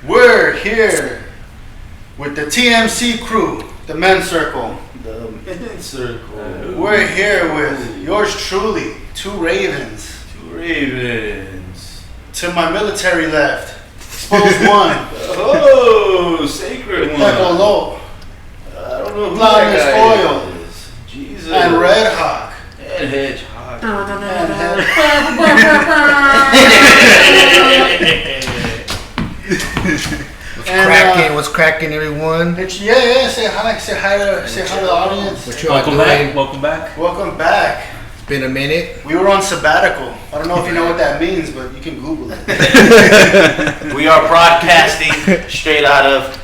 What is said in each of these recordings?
We're here with the TMC crew, the men's circle. The men's circle. We're here with yours truly, two ravens. To my military left, exposed one. Oh, sacred one. Piccolo. I don't know who Blonde that as guy foil. is. Jesus. And Red Hawk. And Hedgehog. What's cracking, everyone? Yeah. Say hi to the audience. What you all doing? Welcome back. Welcome back. It's been a minute. We were on sabbatical. I don't know if you know what that means, but you can Google it. We are broadcasting straight out of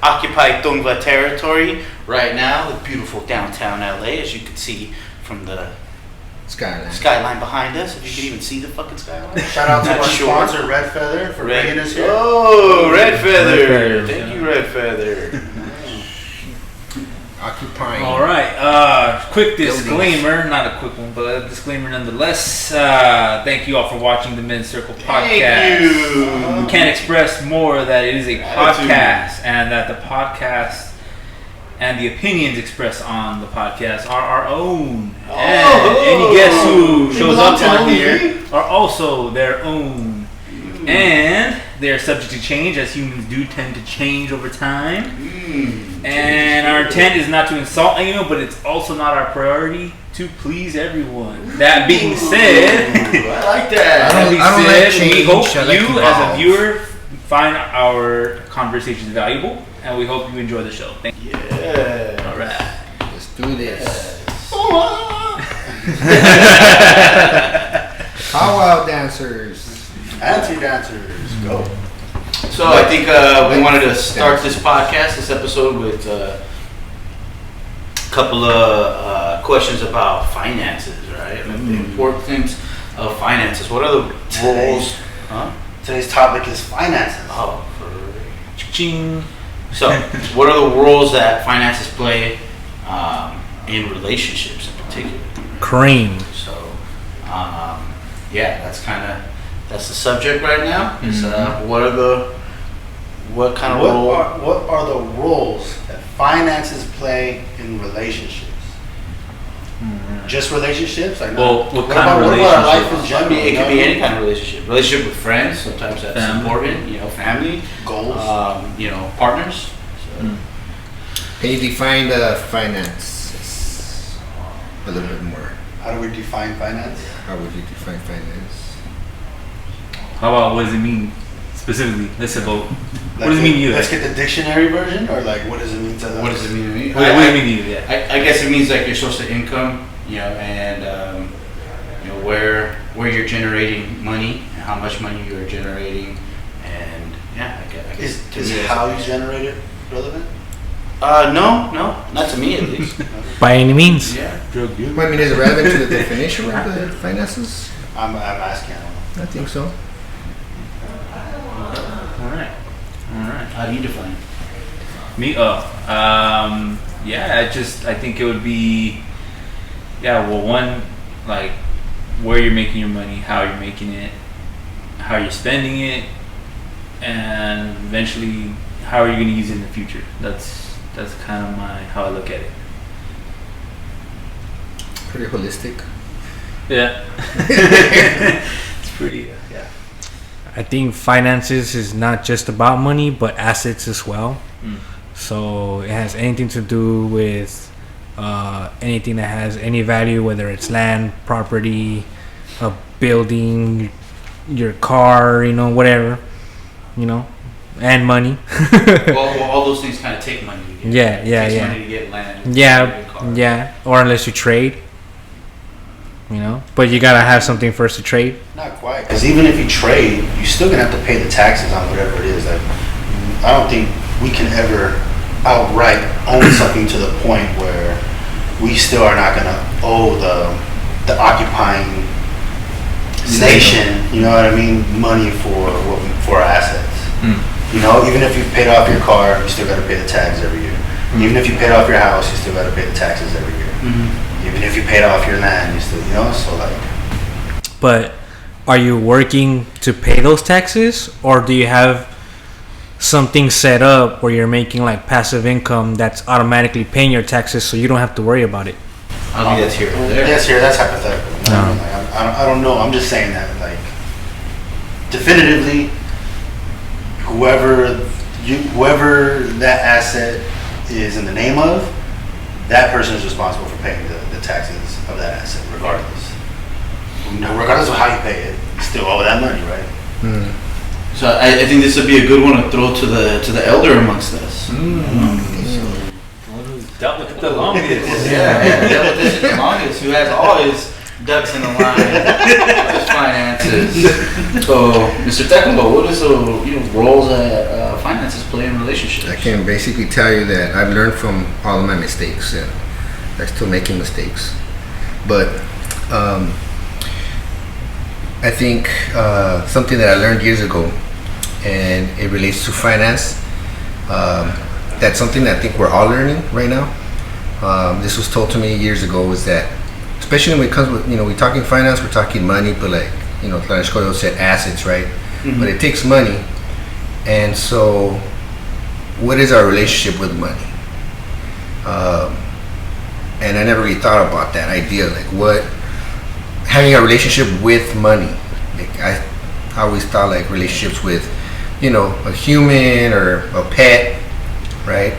occupied Tungva territory right now, the beautiful downtown LA, as you can see from the skyline behind us. If you can even see the fucking skyline. Shout out to our sponsor, Red Feather, for bringing us here. Oh, Red Feather. Thank you, Red Feather. Occupying. All right. Quick disclaimer, not a quick one, but a disclaimer nonetheless. Thank you all for watching the Men's Circle podcast. Thank you. We can't express more that it is a podcast, and that the podcast and the opinions expressed on the podcast are our own. And any guest who shows up on here are also their own. And they're subject to change, as humans do tend to change over time. And our intent is not to insult anyone, but it's also not our priority to please everyone. That being said, I like that. we hope you as a viewer find our conversations valuable, and we hope you enjoy the show. Thank you. Yeah. All right. Let's do this. Powwow dancers. Anti-dancers, go. So I think we wanted to start this podcast, this episode, with a couple of questions about finances, right? The importance of finances. What are the roles? Today's topic is finances. Oh, ching. So, what are the roles that finances play in relationships in particular? Cream. So, that's the subject right now. Is what kind of role? What are the roles that finances play in relationships? Just relationships? Like what kind of about our life in relationships? general? It could be any kind of relationship. Relationship with friends, sometimes that's important. Family, goals, partners. So. Can you define the finances a little bit more? How do we define finance? How would you define finance? How about what does it mean specifically? Let's go. Like, what does it mean to you? Let's get the dictionary version, or like what does it mean to them? What does it mean to me? What does it mean to you? Yeah. I guess it means like your source of income, and where you're generating money and how much money you're generating, and I guess is how you generate it relevant? No, not to me at least. By any means. Yeah. I mean, is it relevant to the definition of the finances? I'm asking. I don't know. I think so. All right. How do you define it? Me? I think it would be, one, like, where you're making your money, how you're making it, how you're spending it, and eventually how are you going to use it in the future. That's kind of how I look at it. Pretty holistic. Yeah. It's pretty, I think finances is not just about money, but assets as well. So it has anything to do with anything that has any value, whether it's land, property, a building, your car, whatever, and money. well, all those things kind of take money to get. It takes money to get land. Yeah. Or unless you trade. But you gotta have something first to trade. Not quite, because even if you trade, you're still gonna have to pay the taxes on whatever it is. Like, I don't think we can ever outright own something to the point where we still are not gonna owe the occupying nation, you know what I mean, money for our assets. Even if you paid off your car, you still got to pay the tax every year. Even if you paid off your house, you still got to pay the taxes every year. Even if you paid off your land, you still, so like. But are you working to pay those taxes, or do you have something set up where you're making like passive income that's automatically paying your taxes, so you don't have to worry about it. I think that's here or there. That's hypothetical. You know what I mean? Like, I don't know. I'm just saying that, like, definitively, whoever that asset is in the name of, that person is responsible for paying the taxes of that asset, regardless. Regardless of how you pay it, you still owe that money, right? So I think this would be a good one to throw to the elder amongst us. Dealt with it the longest. Dealt with this the longest. Who has all his ducks in the line, all his finances. So, Mr. Tecumbo, what is the roles that finances play in relationships? I can basically tell you that I've learned from all of my mistakes, and I'm still making mistakes. But I think something that I learned years ago, and it relates to finance. That's something that I think we're all learning right now. This was told to me years ago, is that, especially when it comes with, we're talking finance, we're talking money, but like, Tlanescoyo said assets, right? Mm-hmm. But it takes money. And so, what is our relationship with money? And I never really thought about that idea, like having a relationship with money. Like I always thought like relationships with, a human or a pet, right?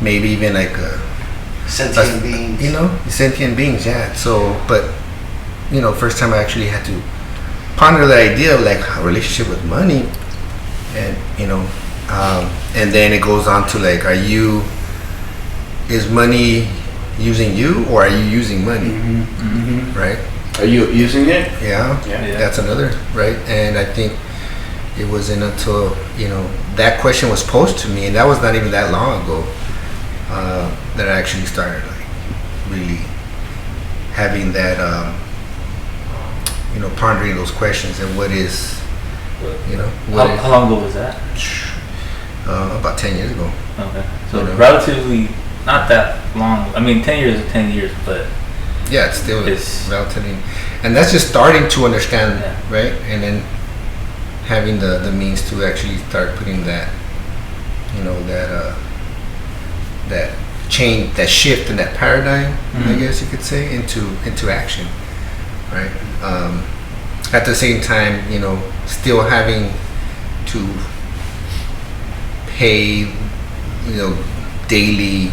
Maybe even like sentient beings. Sentient beings, yeah. So, but first time I actually had to ponder the idea of like a relationship with money, and and then it goes on to like, is money using you, or are you using money? Mm-hmm. Right? Are you using it? Yeah, that's another, right? And I think it wasn't until that question was posed to me, and that was not even that long ago, that I actually started like really having that pondering those questions, and what is how long ago was that? About 10 years ago. Okay, so relatively not that long. I mean, 10 years is 10 years, but yeah, it's still relatively, and that's just starting to understand, right? And then having the means to actually start putting that, that change, that shift in that paradigm, I guess you could say, into action, right? At the same time, still having to pay, daily,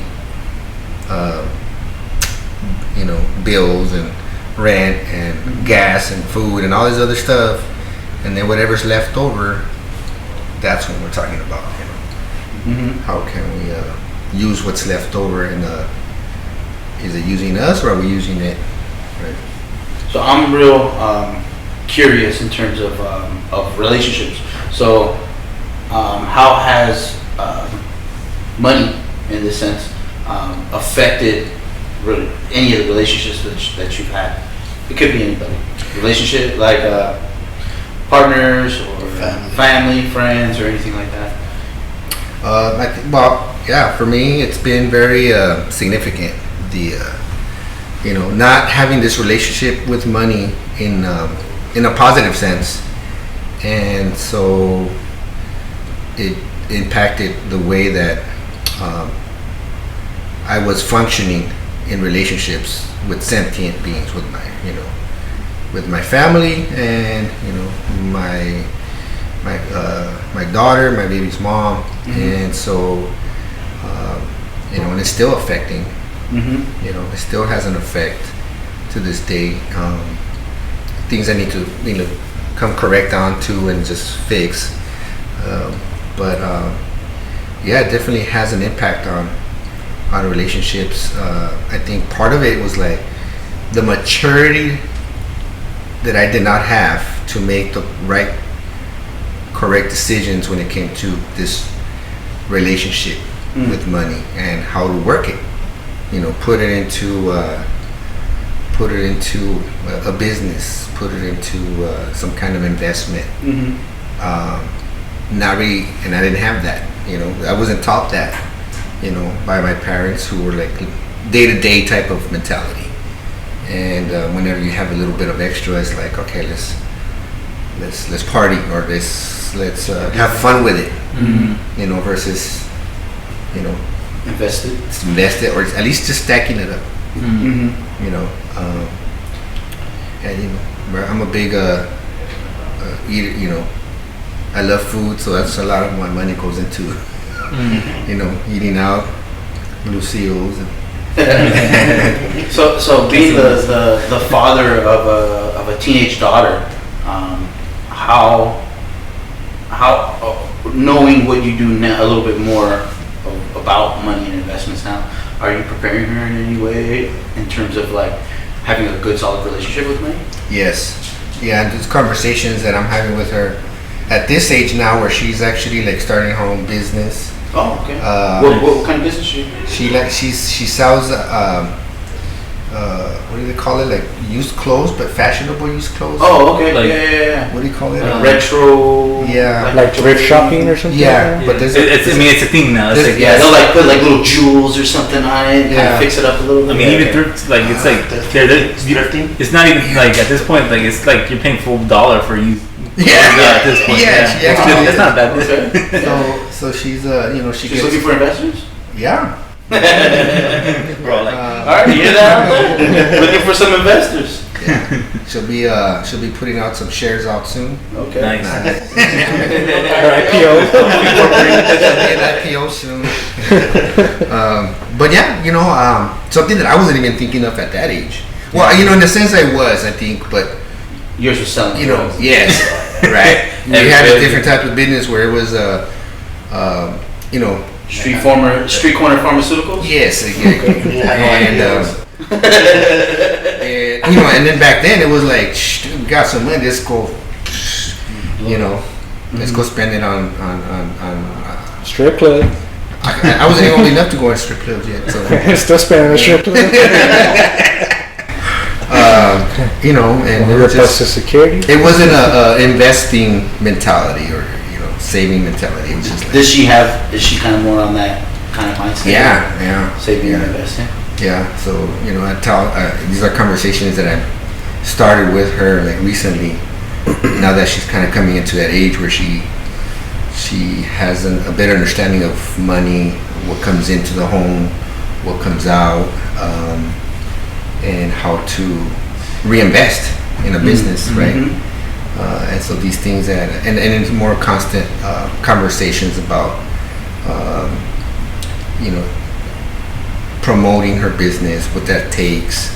bills and rent and gas and food and all this other stuff, and then whatever's left over, that's what we're talking about. How can we use what's left over, and is it using us, or are we using it? Right. So I'm real curious in terms of relationships. So how has money, in this sense, affected any of the relationships that you've had? It could be anybody. Relationship, like partners or family, friends, or anything like that. For me, it's been very significant. Not having this relationship with money in a positive sense, and so it impacted the way that I was functioning in relationships with sentient beings, with my family, and my daughter, my baby's mom, and so and it's still affecting. It still has an effect to this day. Things I need to come correct onto and just fix, but it definitely has an impact on relationships. I think part of it was like the maturity that I did not have to make the right, correct decisions when it came to this relationship with money and how to work it. Put it into a business, put it into some kind of investment. Not really, and I didn't have that. I wasn't taught that, by my parents, who were like day-to-day type of mentality. And whenever you have a little bit of extra, it's like, okay, let's party, or let's let's have fun with it, you know, versus, you know, Invested. invest it, or at least just stacking it up, Mm-hmm. you know. And you know, I'm a big eater, you know. I love food, so that's a lot of my money goes into, you know, eating out, Lucille's. So being the father of a teenage daughter, how knowing what you do now a little bit more about money and investments now, are you preparing her in any way in terms of like having a good solid relationship with money? Yes, yeah, and these conversations that I'm having with her at this age now, where she's actually like starting her own business. Oh, okay. What kind of business she? She sells what do they call it, like used clothes, but fashionable used clothes. Oh, okay. Like- Yeah. What do you call it? Retro. Yeah. Like thrift shopping or something? Yeah, like but there's it's a thing now. It's there's- like, Yeah, they'll like put like little jewels or something on it, and kind Yeah. of fix it up a little bit. I mean, even thrift, like it's like Thrifting? it's not even like at this point, like it's like you're paying full dollar for you. yeah, At this point, yeah, she actually That's not bad. Okay. so she's you know, she She's gets, looking for investors. yeah. Bro, like, Uh, all right, you hear that? Looking for some investors. Yeah. She'll be putting out some shares out soon. Okay. Nice. Or IPO. She'll be an IPO soon. But yeah, you know, something that I wasn't even thinking of at that age. Well, you know, in the sense I was, I think, but Yours was selling. you know, drugs. yes, right. We had a different type of business where it was, you know, Street corner pharmaceuticals. yes, exactly. And, and you know, and then back then it was like, shh, dude, we got some money, let's go, you know, let's go spend it on Strip club. I wasn't even old enough to go in strip clubs yet, so Still spending on strip club. you know, and it Or was plus just, the security. it wasn't a investing mentality or, you know, saving mentality. It was just like, Is she kind of more on that kind of mindset? yeah, Saving yeah. and investing. Yeah, so you know, these are conversations that I started with her like recently. Now that she's kind of coming into that age where she has a better understanding of money, what comes into the home, what comes out, and how to reinvest in a business, right? And so these things and it's more constant conversations about you know, promoting her business, what that takes.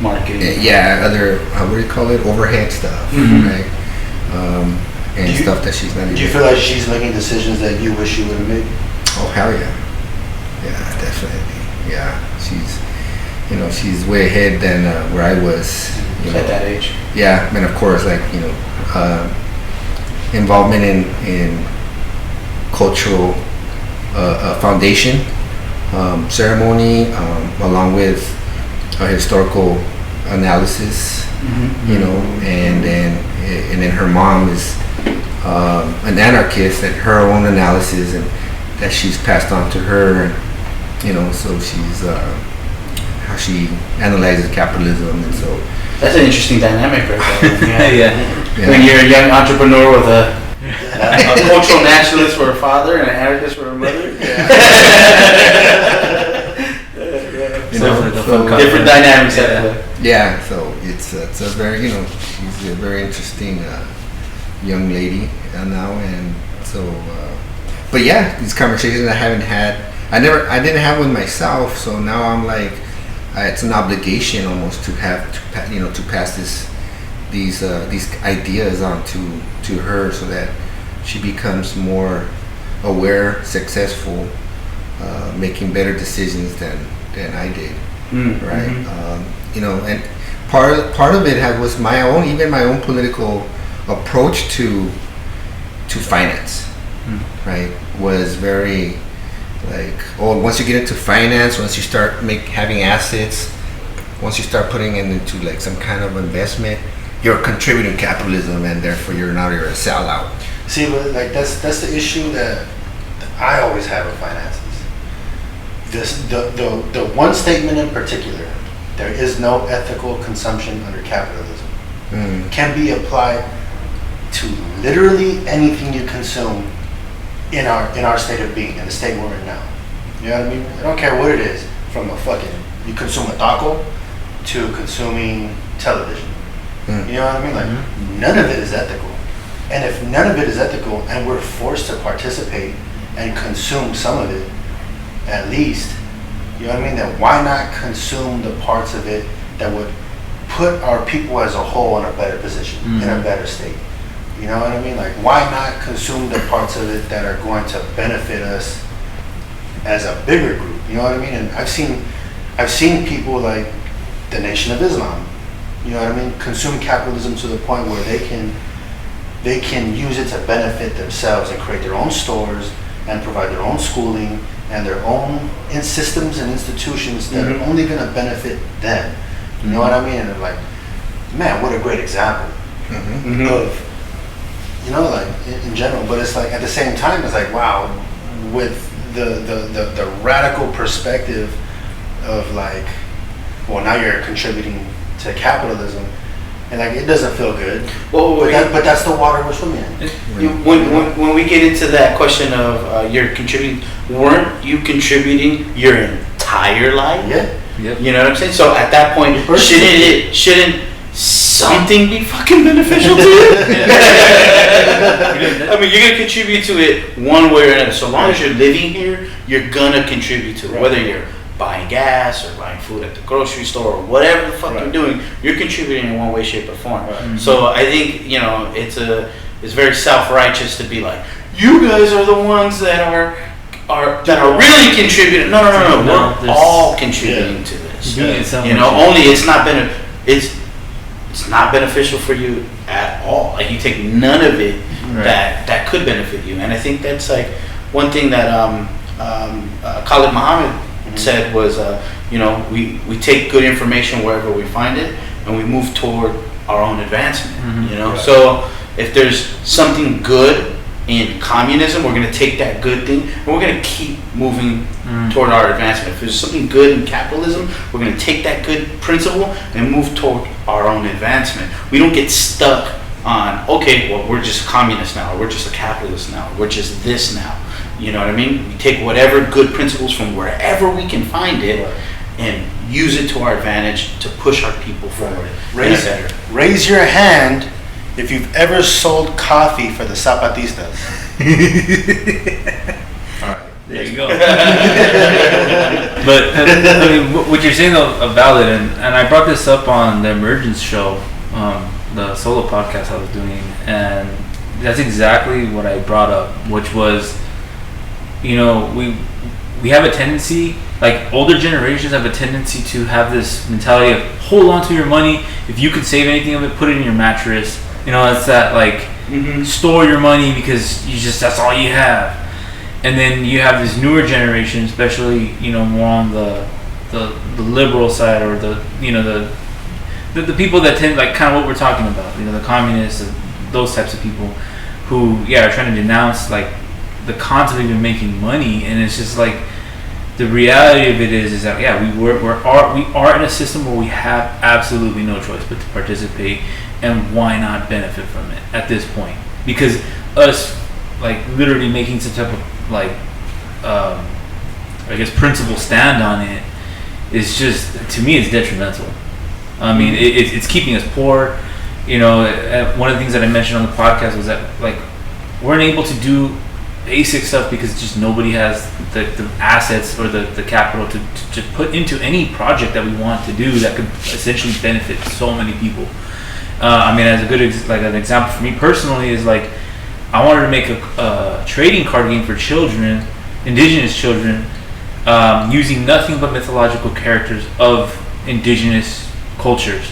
Marketing. Yeah, other what do you call it? Overhead stuff, right? And Do you- stuff that she's not even. Do you feel like she's making decisions that you wish you would have made? Oh hell yeah, yeah, definitely, yeah. She's way ahead than where I was. You know. At that age. Yeah, and of course, like, you know, involvement in cultural foundation ceremony, along with a historical analysis, you know, and then her mom is an anarchist, and her own analysis, and that she's passed on to her, and, you know, so she's how she analyzes capitalism, and so That's an interesting dynamic right there. Yeah. When you're a young entrepreneur with a cultural nationalist for a father and an anarchist for a mother. you know, so, Different dynamics at play. yeah, so it's a very, you know, she's a very interesting young lady now, and so but yeah, these conversations I haven't had, I didn't have with myself, so now I'm like, it's an obligation almost to pass these ideas on to her, so that she becomes more aware, successful, making better decisions than I did, right? You know, and part of it was my own political approach to finance, right? Was very like, oh, once you get into finance, once you start having assets, once you start putting it into like some kind of investment, you're contributing capitalism, and therefore you're a sellout. See, but like that's the issue that I always have with finances. The one statement in particular, there is no ethical consumption under capitalism, can be applied to literally anything you consume in our state of being, in the state we're in now. You know what I mean? I don't care what it is, from a fucking, you consume a taco to consuming television. You know what I mean? Like, none of it is ethical. And if none of it is ethical and we're forced to participate and consume some of it, at least, you know what I mean, then why not consume the parts of it that would put our people as a whole in a better position, in a better state? You know what I mean? Like, why not consume the parts of it that are going to benefit us as a bigger group? You know what I mean? And I've seen people like the Nation of Islam, you know what I mean, consume capitalism to the point where they can use it to benefit themselves and create their own stores and provide their own schooling and their own systems and institutions that are only going to benefit them. You know what I mean? And they're like, man, what a great example of, you know, like in general. But it's like, at the same time, it's like, wow, with the radical perspective of like, well, now you're contributing to capitalism, and like, it doesn't feel good. Well, but that's the water we're swimming in. When we get into that question of you're contributing, weren't you contributing your entire life? Yeah. Yep. You know what I'm saying? So at that point, shouldn't something be fucking beneficial to you? I mean, you're gonna contribute to it one way or another. So long as you're living here, you're gonna contribute to it. Whether you're buying gas or buying food at the grocery store or whatever the fuck you're doing, you're contributing in one way, shape, or form. So I think, you know, it's very self-righteous to be like, you guys are the ones that are really contributing. No, we're all contributing to this. You know, only it's not beneficial for you at all. Like, you take none of it that could benefit you. And I think that's like one thing that Khalid Muhammad said was, you know, we take good information wherever we find it, and we move toward our own advancement. You know, so if there's something good in communism, we're going to take that good thing and we're going to keep moving toward our advancement. If there's something good in capitalism, we're going to take that good principle and move toward our own advancement. We don't get stuck on, okay, well, we're just communists now, or we're just a capitalist now, or we're just this now. You know what I mean? We take whatever good principles from wherever we can find it and use it to our advantage to push our people forward. Raise your hand if you've ever sold coffee for the Zapatistas. All right, there you go. But I mean, what you're saying is valid, and I brought this up on the Emergence show, the solo podcast I was doing, and that's exactly what I brought up, which was, you know, we have a tendency, like older generations have a tendency to have this mentality of hold on to your money. If you could save anything of it, put it in your mattress. You know, it's that like store your money because that's all you have. And then you have this newer generation, especially, you know, more on the liberal side, or the people that tend, like, kind of what we're talking about, you know, the communists and those types of people who are trying to denounce like the concept of even making money. And it's just like, the reality of it is that we are in a system where we have absolutely no choice but to participate, and why not benefit from it at this point? Because us, like, literally making some type of like I guess principle stand on it is just, to me, it's detrimental. I mean, it's keeping us poor. You know, one of the things that I mentioned on the podcast was that, like, we're unable to do basic stuff because just nobody has the assets or the capital to put into any project that we want to do that could essentially benefit so many people. I mean, as a good an example for me personally is, like, I wanted to make a trading card game for children, indigenous children, using nothing but mythological characters of indigenous cultures.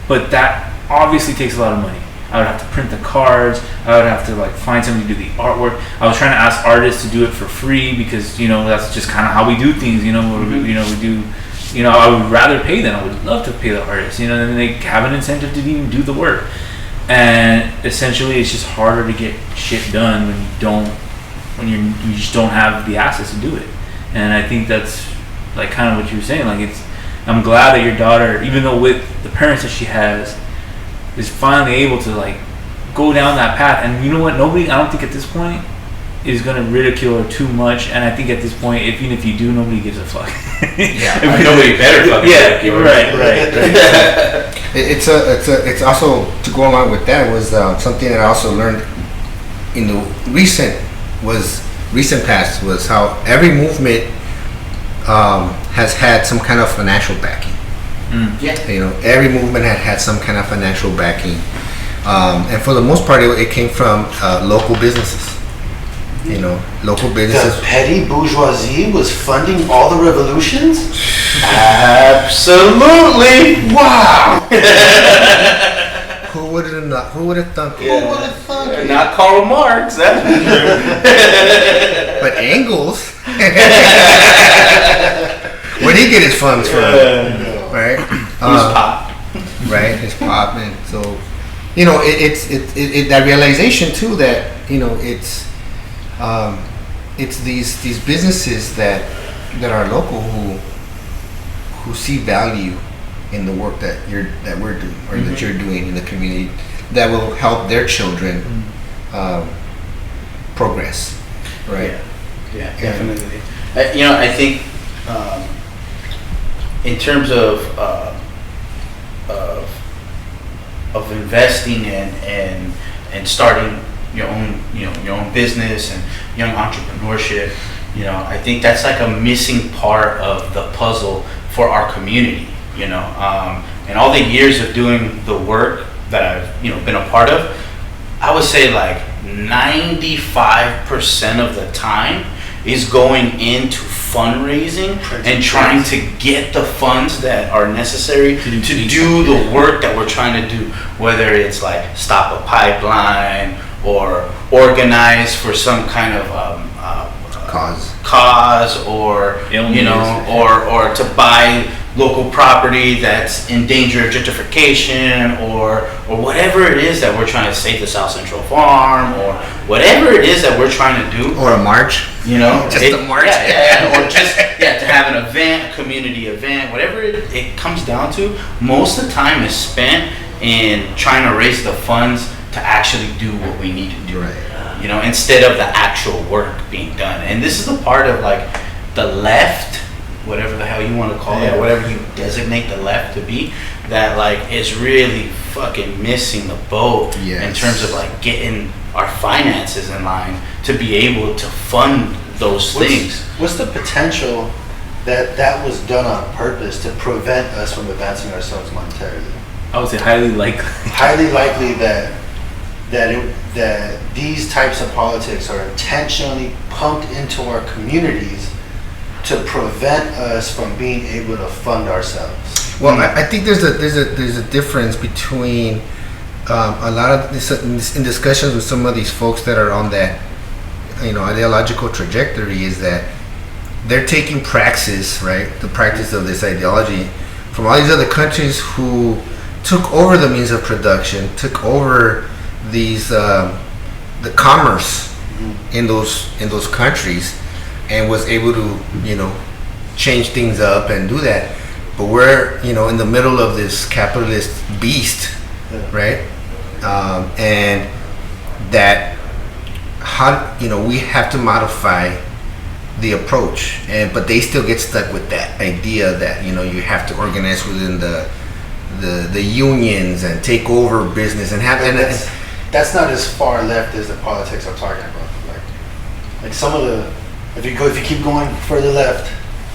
But that obviously takes a lot of money. I would have to print the cards. I would have to, like, find somebody to do the artwork. I was trying to ask artists to do it for free because, you know, that's just kind of how we do things. You know, we do. You know, I would rather pay them. I would love to pay the artists. You know, and they have an incentive to even do the work. And essentially, it's just harder to get shit done when you just don't have the assets to do it. And I think that's, like, kind of what you were saying. Like, I'm glad that your daughter, even though with the parents that she has, is finally able to, like, go down that path. And you know what? Nobody, I don't think at this point, is gonna ridicule her too much. And I think at this point, even if you do, nobody gives a fuck. Yeah, Nobody better fucking yeah, right. It's also, to go along with that, was something that I also learned in the recent past, was how every movement has had some kind of financial backing. Yeah. You know, every movement had some kind of financial backing, and for the most part, it came from local businesses. You know, local businesses. The petty bourgeoisie was funding all the revolutions? Absolutely. Wow! Who would have Who would have thunk it? Yeah. Who would have thunk it? Not Karl Marx, that's for sure. But Engels, where'd he get his funds from? Right? Who's pop? Right, his pop, and so, you know, it's that realization too, that, you know, it's these businesses that are local, who see value in the work that we're doing, or that you're doing in the community, that will help their children progress, right? Yeah, definitely. You know, I think in terms of investing and starting your own business and young entrepreneurship, you know, I think that's like a missing part of the puzzle for our community. You know, and all the years of doing the work that I've, you know, been a part of, I would say like 95% of the time is going into fundraising and trying to get the funds that are necessary to do the work that we're trying to do, whether it's like stop a pipeline or organize for some kind of cause, or you know, or to buy local property that's in danger of gentrification, or whatever it is that we're trying to save the South Central Farm, or whatever it is that we're trying to do. Or a march. You know, just a march. Yeah, or just to have an event, a community event, whatever it comes down to. Most of the time is spent in trying to raise the funds to actually do what we need to do. Right. You know, instead of the actual work being done. And this is the part of like the left, whatever the hell you want to call it, or whatever you designate the left to be, that like is really fucking missing the boat in terms of like getting our finances in line to be able to fund those things. What's the potential that was done on purpose to prevent us from advancing ourselves monetarily? I would say highly likely. Highly likely that these types of politics are intentionally pumped into our communities to prevent us from being able to fund ourselves. Well, I think there's a difference between a lot of this, in discussions with some of these folks that are on that, you know, ideological trajectory, is that they're taking praxis, right, the practice of this ideology, from all these other countries who took over the means of production, took over these the commerce in those countries, and was able to, you know, change things up and do that. But we're, you know, in the middle of this capitalist beast, right? And that, how, you know, we have to modify the approach, but they still get stuck with that idea that, you know, you have to organize within the unions and take over business and have. And that's not as far left as the politics I'm talking about. Like some of the, if you keep going further left,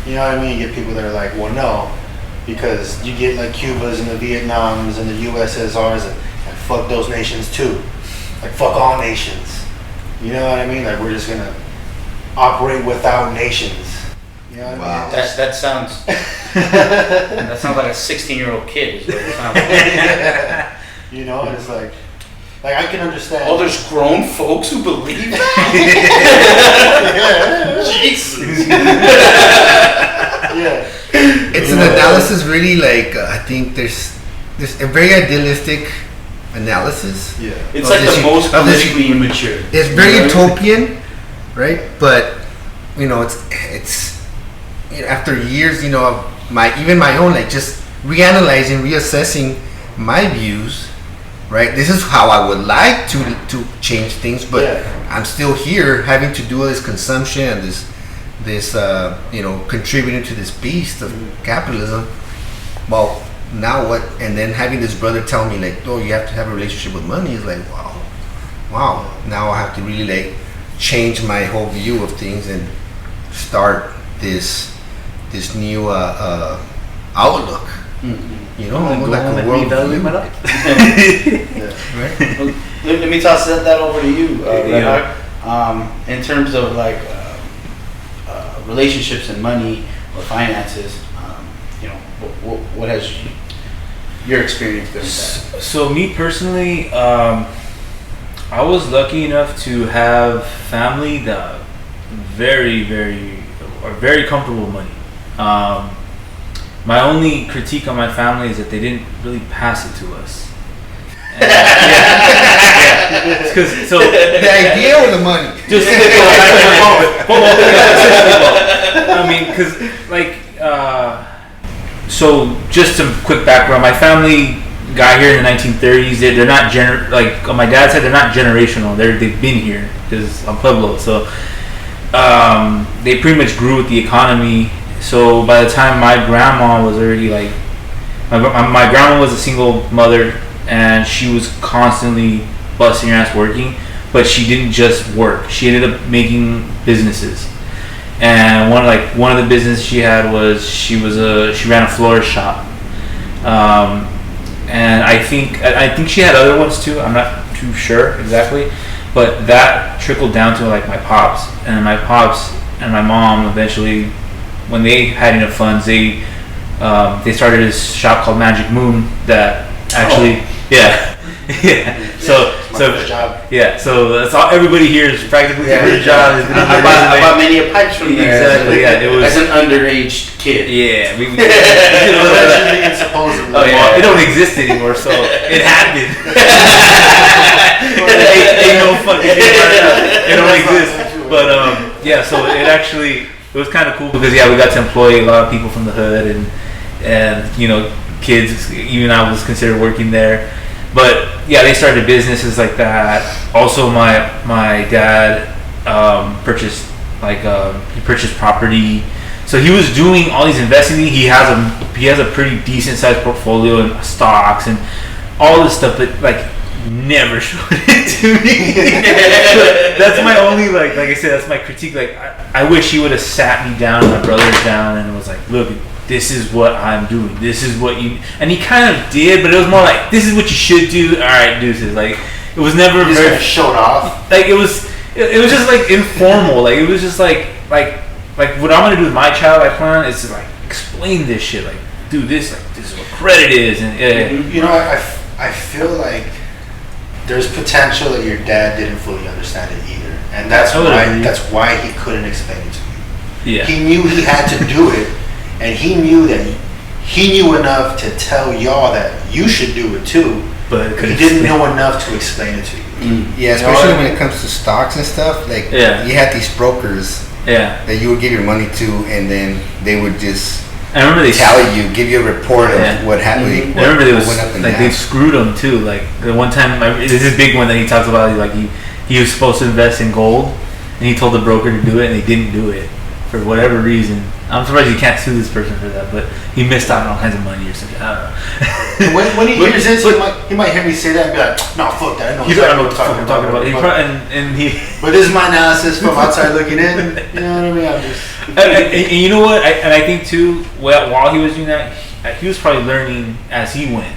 you know what I mean, you get people that are like, well, no, because you get like Cubas and the Vietnams and the USSRs and fuck those nations too. Like fuck all nations. You know what I mean? Like we're just gonna operate without nations. You know what I mean? That sounds that sounds like a 16-year-old kid. Is what it sounds like. You know, and it's like I can understand. Oh, there's grown folks who believe that. Jesus. Yeah. It's an analysis, really, like I think there's a very idealistic analysis. Yeah. It's like the most politically immature. It's very utopian, right? But you know, it's you know, after years, you know, of my own, like just reanalyzing, reassessing my views, right? This is how I would like to change things, but I'm still here having to do all this consumption and this contributing to this beast of capitalism. Well, now what? And then having this brother tell me like, oh, you have to have a relationship with money is like, wow. Now I have to really like change my whole view of things and start this new outlook. You know, almost like a world view. Right? Let me toss that over to you, Renard. In terms of like relationships and money or finances, what has your experience been with that? So me personally, I was lucky enough to have family that very, are very comfortable with money. My only critique on my family is that they didn't really pass it to us. And, so the idea or the money? Just I mean, because so just some quick background. My family got here in the 1930s. They're not like on my dad's side. They're not generational. They've been here because I'm Pueblo. So they pretty much grew with the economy. So by the time my grandma was already like, my grandma was a single mother and she was constantly busting her ass working, but she didn't just work. She ended up making businesses. And one of the businesses she had was she ran a florist shop. And I think she had other ones too. I'm not too sure exactly, but that trickled down to like my pops and my mom eventually. When they had enough funds, they started this shop called Magic Moon that actually, So that's all. Everybody here is practically first job. I bought many a pipes from there. Exactly. Yeah, it was as an underage kid. Yeah, we supposedly. It don't exist anymore, so it happened. Ain't no fucking thing right now. It don't exist. But so it was kind of cool because we got to employ a lot of people from the hood and kids. Even I was considered working there, but they started businesses like that. Also, my dad purchased property, so he was doing all these investing. He has a pretty decent sized portfolio in stocks and all this stuff, but never showed it to me. That's my only like I said, that's my critique. I wish he would have sat me down, my brothers down, and was like, look, this is what I'm doing. This is what you, and he kind of did, but it was more like, this is what you should do. All right, deuces. It was never very showed off. It was just informal. It was just like what I'm gonna do with my child. I plan is to explain this shit. Do this. This is what credit is, and I feel like there's potential that your dad didn't fully understand it either, and that's why he couldn't explain it to me. Yeah, he knew he had to do it, and he knew that he knew enough to tell y'all that you should do it too, but he didn't know enough to explain it to you. Yeah, especially when it comes to stocks and stuff. You had these brokers that you would give your money to, and then they would just. I remember give you a report of what happened. I remember they screwed him too. The one time, this is a big one that he talks about. He was supposed to invest in gold, and he told the broker to do it, and they didn't do it for whatever reason. I'm surprised you can't sue this person for that, but he missed out on all kinds of money or something. I don't know. when he hears this, he might hear me say that and be like, "No, fuck that. I know exactly what I'm talking about." But this is my analysis from outside looking in. You know what I mean? I'm just. And you know what? I think too. While he was doing that, he was probably learning as he went.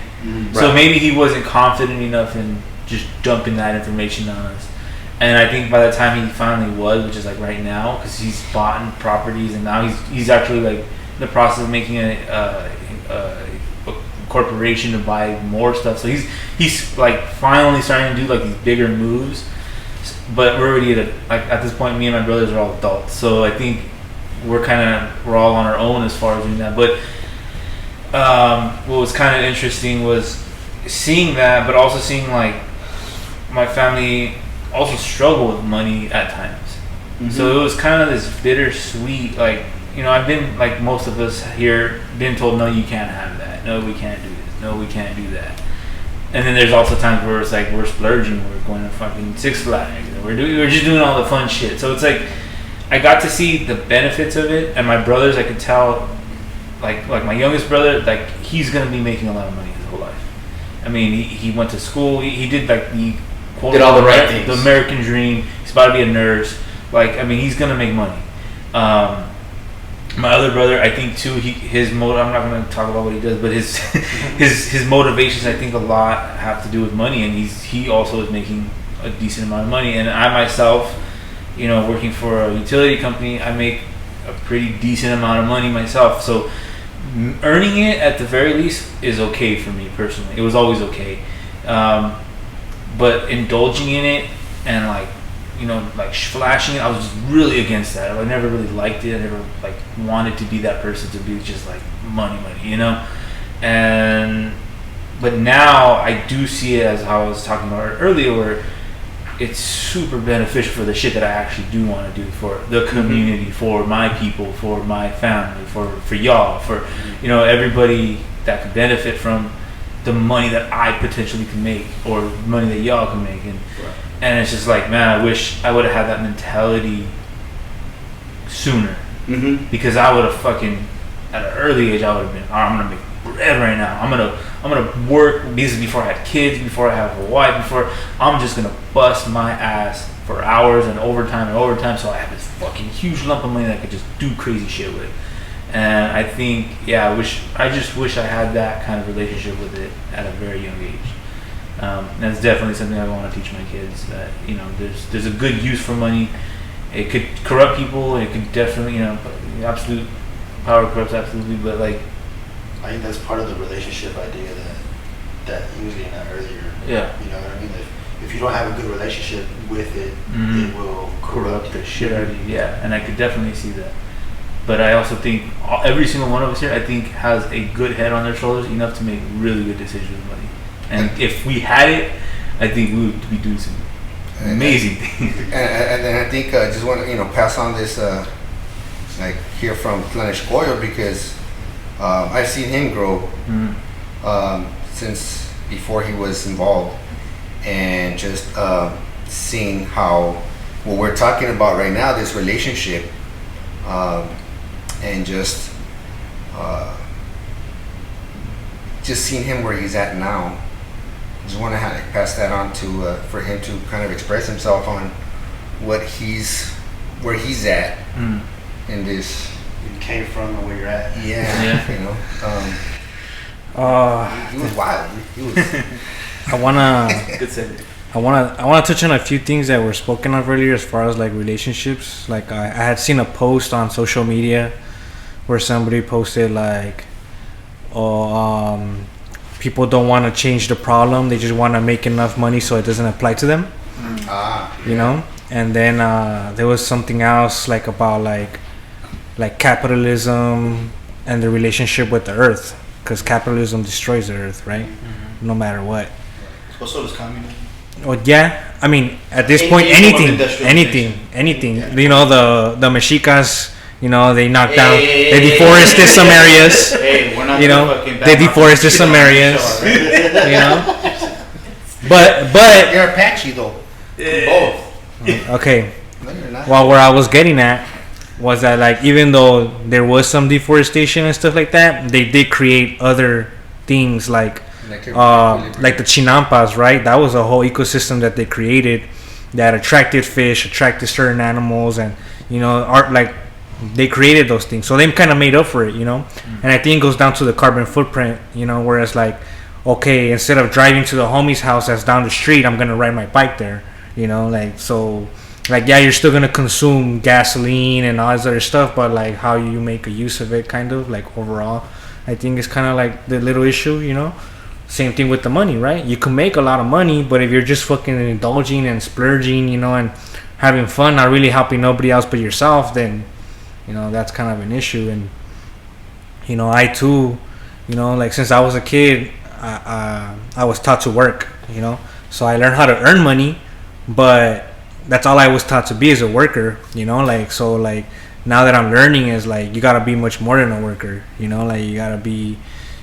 So maybe he wasn't confident enough in just dumping that information on us. And I think by the time he finally was, which is right now, because he's bought properties and now he's actually in the process of making a corporation to buy more stuff. So he's finally starting to do these bigger moves. But we're already at this point. Me and my brothers are all adults, so I think we're all on our own as far as doing that. But what was kind of interesting was seeing that, but also seeing my family also struggle with money at times. So it was kind of this bittersweet. I've been most of us here been told, no, you can't have that. No, we can't do this. No, we can't do that. And then there's also times where it's like we're splurging, we're going to fucking Six Flags, and we're just doing all the fun shit. So it's like I got to see the benefits of it, and my brothers, I could tell, like my youngest brother, like he's gonna be making a lot of money his whole life. I mean, he went to school, he did like the did all the right things, the American dream. He's about to be a nurse. Like, I mean, he's gonna make money. My other brother, I think too, I'm not going to talk about what he does, but his his motivations, I think, a lot have to do with money, and he also is making a decent amount of money. And I myself, working for a utility company, I make a pretty decent amount of money myself. So earning it at the very least is okay for me personally. It was always okay, but indulging in it and like flashing it, I was just really against that. I never really liked it. I never wanted to be that person to be just like money, but now I do see it as how I was talking about earlier, where it's super beneficial for the shit that I actually do want to do for the community, for my people, for my family, for y'all, for everybody that could benefit from the money that I potentially can make, or money that y'all can make. And it's just like, man, I wish I would have had that mentality sooner. Because I would have fucking, at an early age, I would have been, I'm gonna make bread right now. I'm gonna work. This is before I had kids, before I have a wife, I'm just gonna bust my ass for hours and overtime, so I have this fucking huge lump of money that I could just do crazy shit with. And I think, I just wish I had that kind of relationship with it at a very young age. That's definitely something I want to teach my kids, that there's a good use for money. It could corrupt people. It could definitely, absolute power corrupts absolutely. But I think that's part of the relationship idea that he was getting at earlier. Yeah. You know what I mean? If you don't have a good relationship with it, it will corrupt the shit out of you. Yeah, and I could definitely see that. But I also think every single one of us here, I think, has a good head on their shoulders enough to make really good decisions with money. And if we had it, I think we would be doing some amazing things. And then I think I just want to pass on this hear from Plenish Oil, because I've seen him grow since before he was involved, and just seeing how what we're talking about right now, this relationship, and just seeing him where he's at now. Just want to pass that on to for him to kind of express himself on where he's at in this. You came from and where you're at. Yeah. He was wild. He was. I wanna Good segment. I wanna touch on a few things that were spoken of earlier as far as relationships. I had seen a post on social media where somebody posted people don't want to change the problem, they just want to make enough money so it doesn't apply to them. And then there was something else about capitalism and the relationship with the earth, because capitalism destroys the earth, right? No matter what. Well, so does communism. Well, yeah, I mean, at this point, anything. The Mexicas, they knock down, they deforested some areas. We're not they deforested some areas. But You're Apache though. Both. Okay. No, you're not. Well, where I was getting at was that even though there was some deforestation and stuff like that, they did create other things like the chinampas, right? That was a whole ecosystem that they created that attracted fish, attracted certain animals, and they created those things, so they kind of made up for it, And I think it goes down to the carbon footprint, whereas okay, instead of driving to the homie's house that's down the street, I'm gonna ride my bike there, you're still gonna consume gasoline and all this other stuff, but how you make a use of it, kind of overall, I think it's kind of the little issue, Same thing with the money, right? You can make a lot of money, but if you're just fucking indulging and splurging, and having fun, not really helping nobody else but yourself, then that's kind of an issue. And I too, since I was a kid, I was taught to work, so I learned how to earn money, but that's all I was taught to be, as a worker, now that I'm learning is you gotta be much more than a worker, you gotta be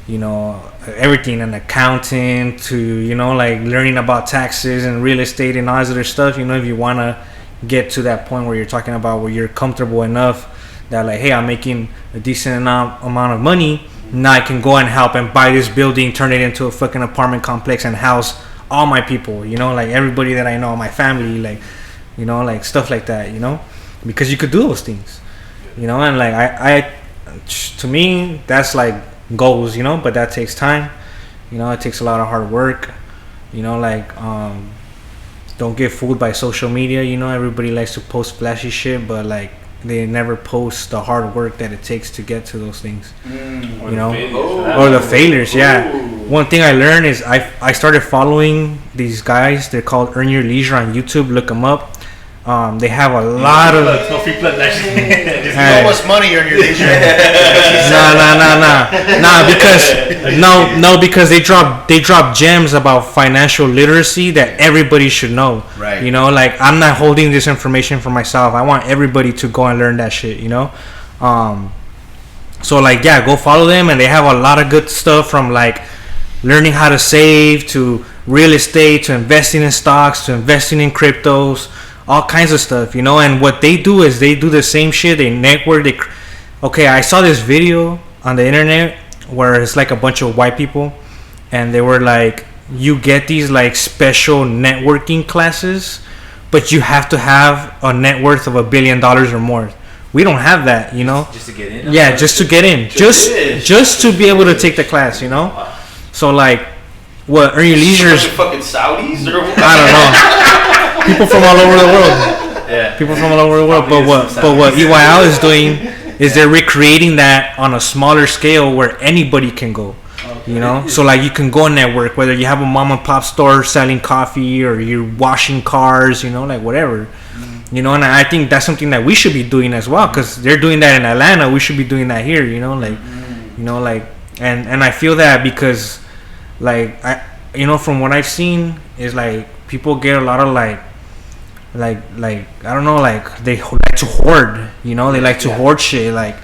you know, everything, an accountant to, you know, like learning about taxes and real estate and all this other stuff. You know, if you want to get to that point where you're talking about where you're comfortable enough that like, hey, I'm making a decent amount of money, now I can go and help and buy this building, turn it into a fucking apartment complex and house all my people, you know, like everybody that I know, my family, like, you know, like stuff like that, you know, because you could do those things, you know. And like I to me, that's like goals, you know, but that takes time, you know. It takes a lot of hard work, you know. Like don't get fooled by social media, you know. Everybody likes to post flashy shit, but like they never post the hard work that it takes to get to those things, you know, or the failures. Yeah. One thing I learned is I started following these guys. They're called Earn Your Leisure on YouTube. Look them up. They have a lot of. No free plug. If you owe us money, Earn Your Leisure. Nah. Because they drop gems about financial literacy that everybody should know. Right. You know, like I'm not holding this information for myself. I want everybody to go and learn that shit. You know. So like, yeah, go follow them, and they have a lot of good stuff from like learning how to save to real estate to investing in stocks to investing in cryptos, all kinds of stuff, you know. And what they do is they do the same shit. They network. Okay, I saw this video on the internet where it's like a bunch of white people, and they were like, you get these like special networking classes, but you have to have a net worth of $1 billion or more. We don't have that, you know. Just to get in. Yeah, just to get in, just to be able to take the class, you know. Wow. So like, what Earn Your Leisure is? Fucking Saudis or what? I don't know. People from all over the world. Yeah. People from all over the world. But what EYL is doing is they're recreating that on a smaller scale where anybody can go. You know, so like you can go and network, whether you have a mom and pop store selling coffee or you're washing cars, you know, like whatever. You know, and I think that's something that we should be doing as well, because they're doing that in Atlanta. We should be doing that here, you know, like, you know, like, and I feel that because, like, I, you know, from what I've seen is like people get a lot of like I don't know, like they like to hoard, you know, they like to hoard shit, like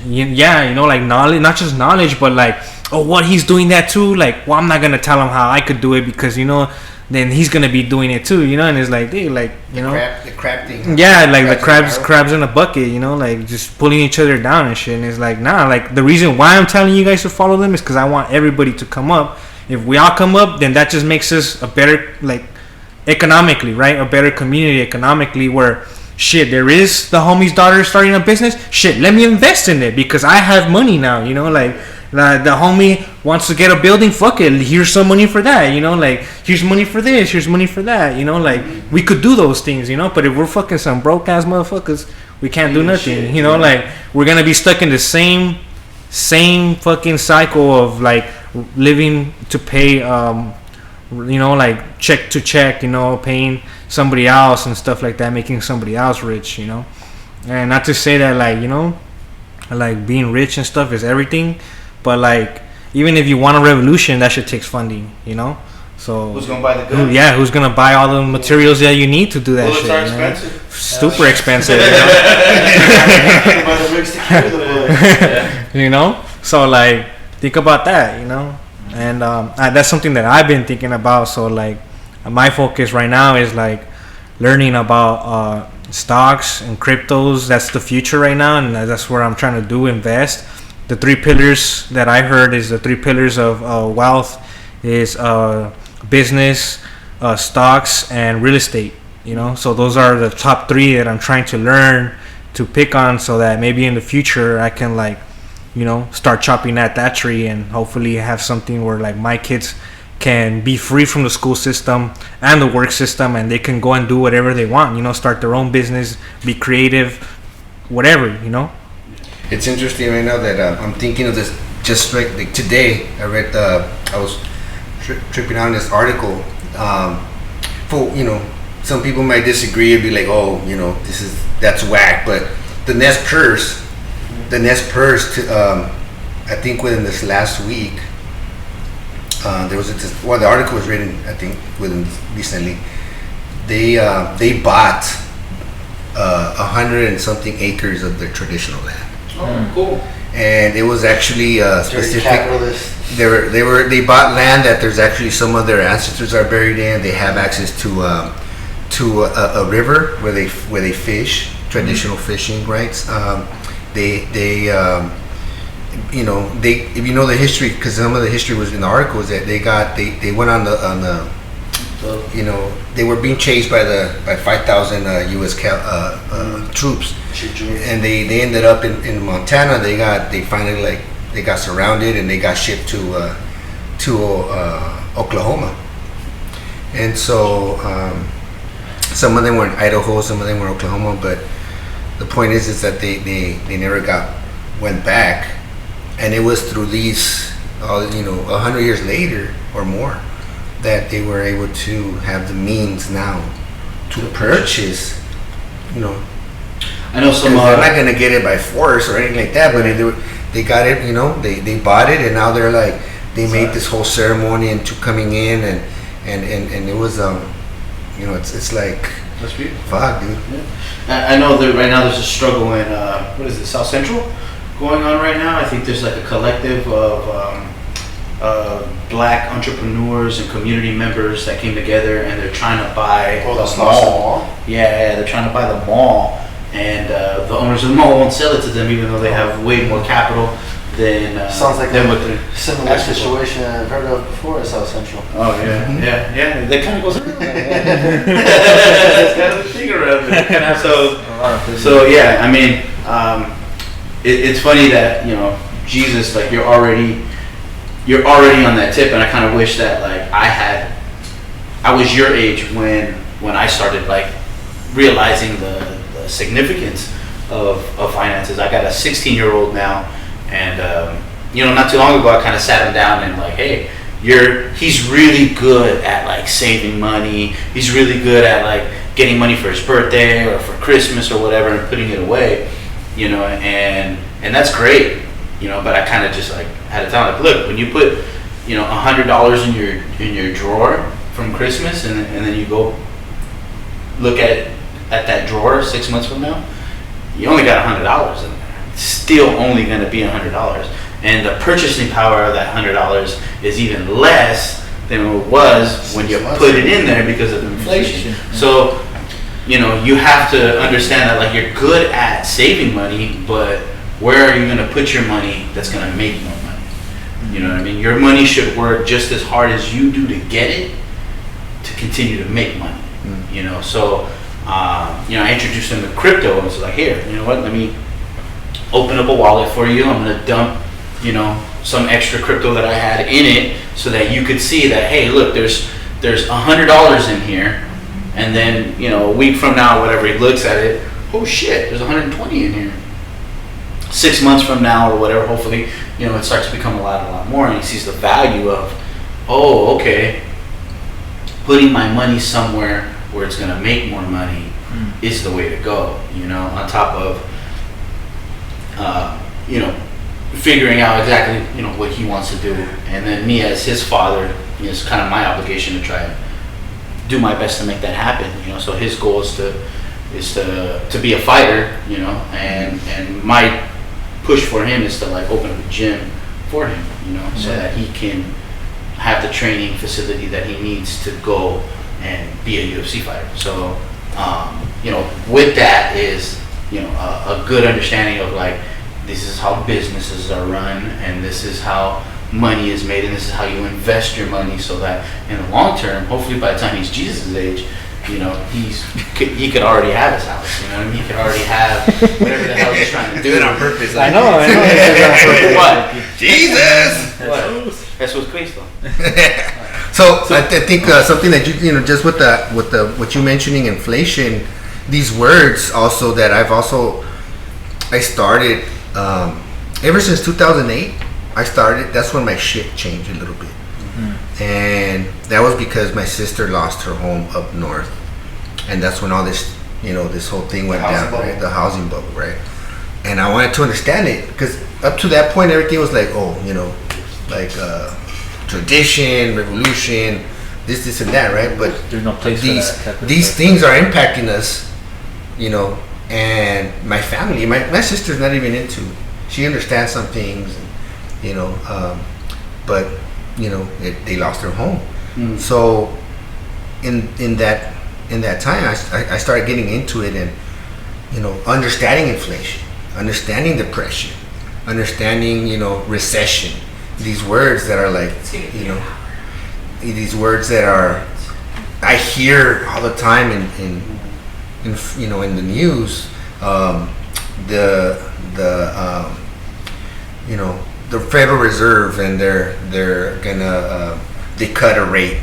yeah, you know, like knowledge, not just knowledge, but like, oh, what, he's doing that too, like, well, I'm not gonna tell him how I could do it because, you know, then he's gonna be doing it too, you know. And it's like, dude, like, you know, the crab thing. yeah, like the crabs in a bucket, you know, like just pulling each other down and shit. And it's like, nah, like the reason why I'm telling you guys to follow them is because I want everybody to come up. If we all come up, then that just makes us a better, like, economically, right? A better community economically, where shit, there is the homie's daughter starting a business. Shit, let me invest in it because I have money now, you know, like. The homie wants to get a building, fuck it, here's some money for that, you know, like, here's money for this, here's money for that, you know, like, we could do those things, you know. But if we're fucking some broke ass motherfuckers, we can't do nothing, you know, like, we're gonna be stuck in the same fucking cycle of like living to pay, you know, like check to check, you know, paying somebody else and stuff like that, making somebody else rich, you know. And not to say that, like, you know, like being rich and stuff is everything. But like, even if you want a revolution, that shit takes funding, you know. So who's gonna buy the goods? Yeah, who's gonna buy all the materials that you need to do that Bullets shit? are You know? expensive. Super expensive. You know. So like, think about that, you know. And that's something that I've been thinking about. So like, my focus right now is like learning about stocks and cryptos. That's the future right now, and that's where I'm trying to invest. The 3 pillars that I heard is the 3 pillars of wealth is business, stocks, and real estate, you know. So those are the top 3 that I'm trying to learn to pick on, so that maybe in the future I can, like, you know, start chopping at that tree and hopefully have something where like my kids can be free from the school system and the work system, and they can go and do whatever they want, you know, start their own business, be creative, whatever, you know. It's interesting right now that I'm thinking of this. Just like today, I read I was tripping out on this article. For, you know, some people might disagree and be like, oh, you know, that's whack. But the Nest Purse, I think within this last week, there was the article was written, I think, within recently. They bought 100 and something acres of their traditional land. Oh, cool. and it was actually Dirty specific. capitalist. They bought land that there's actually some of their ancestors are buried in. They have access to a river where they fish, traditional fishing rights. They if you know the history, because some of the history was in the article, is that they went on the they were being chased by 5,000 U.S. troops, and they ended up in Montana. They finally got surrounded, and they got shipped to Oklahoma. And so some of them were in Idaho, some of them were in Oklahoma, but the point is that they never went back, and it was through these 100 years later or more that they were able to have the means now to purchase. I know some. They're not gonna get it by force or anything like that, but they got it. They bought it, and now they're like they made this whole ceremony into coming in, and it was it's like That's beautiful. fuck, dude. Yeah. I know that right now there's a struggle in what is it, South Central, going on right now. I think there's like a collective of black entrepreneurs and community members that came together, and they're trying to buy the mall. Yeah, they're trying to buy the mall, and the owners of the mall won't sell it to them, even though they have way more capital than Sounds like than a what they're similar asking for. situation I've heard of before at South Central. Oh yeah, Mhm. yeah. That kind of goes. That's kind of the thing around it. So yeah, I mean, it's funny that Jesus, like you're already on that tip, and I kind of wish that like I was your age when I started like realizing the significance of finances. I got a 16-year-old now, and not too long ago I kind of sat him down and like, hey, he's really good at like saving money. He's really good at like getting money for his birthday or for Christmas or whatever and putting it away, and that's great, but I kind of just like had to tell him, like, look, when you put $100 in your drawer from Christmas, and then you go look at that drawer 6 months from now, you only got $100 in there. It's still only going to be $100, and the purchasing power of that $100 is even less than it was when you put it in there because of inflation. So, you have to understand that like you're good at saving money, but where are you going to put your money that's going to make more money? You know what I mean? Your money should work just as hard as you do to get it to continue to make money. So I introduced them to crypto, and was like, here, you know what? Let me open up a wallet for you. I'm going to dump, some extra crypto that I had in it, so that you could see that, hey, look, there's $100 in here, and then a week from now, whatever, he looks at it, oh shit, there's 120 in here. 6 months from now or whatever, hopefully, it starts to become a lot more, and he sees the value of, oh, okay, putting my money somewhere where it's going to make more money is the way to go, on top of, figuring out exactly, what he wants to do. And then me as his father, it's kind of my obligation to try and do my best to make that happen, so his goal is to be a fighter, and my push for him is to like open up a gym for him, so that he can have the training facility that he needs to go and be a UFC fighter. So, with that is, a good understanding of like, this is how businesses are run, and this is how money is made, and this is how you invest your money, so that in the long term, hopefully by the time he's Jesus' age, he could already have his house. He could already have whatever the hell he's trying to do. Do it on purpose. I know. What? Jesus. What? Eso es Cristo. So I think something that just with what you mentioning inflation, these words also that I started ever since 2008. That's when my shit changed a little bit. And that was because my sister lost her home up north, and that's when all this this whole thing went down, right? The housing bubble, right? And I wanted to understand it, because up to that point everything was like, tradition, revolution, this and that, right? But There's no place for that type of these stuff. things are impacting us, and my family, my sister's not even into, she understands some things, and, you know, but you know, they lost their home. So in that time, I started getting into it, and you know, understanding inflation, understanding depression, understanding, you know, recession. These words that are like, you know, these words that are I hear all the time in you know, in the news. You know, the Federal Reserve, and they're gonna they cut a rate,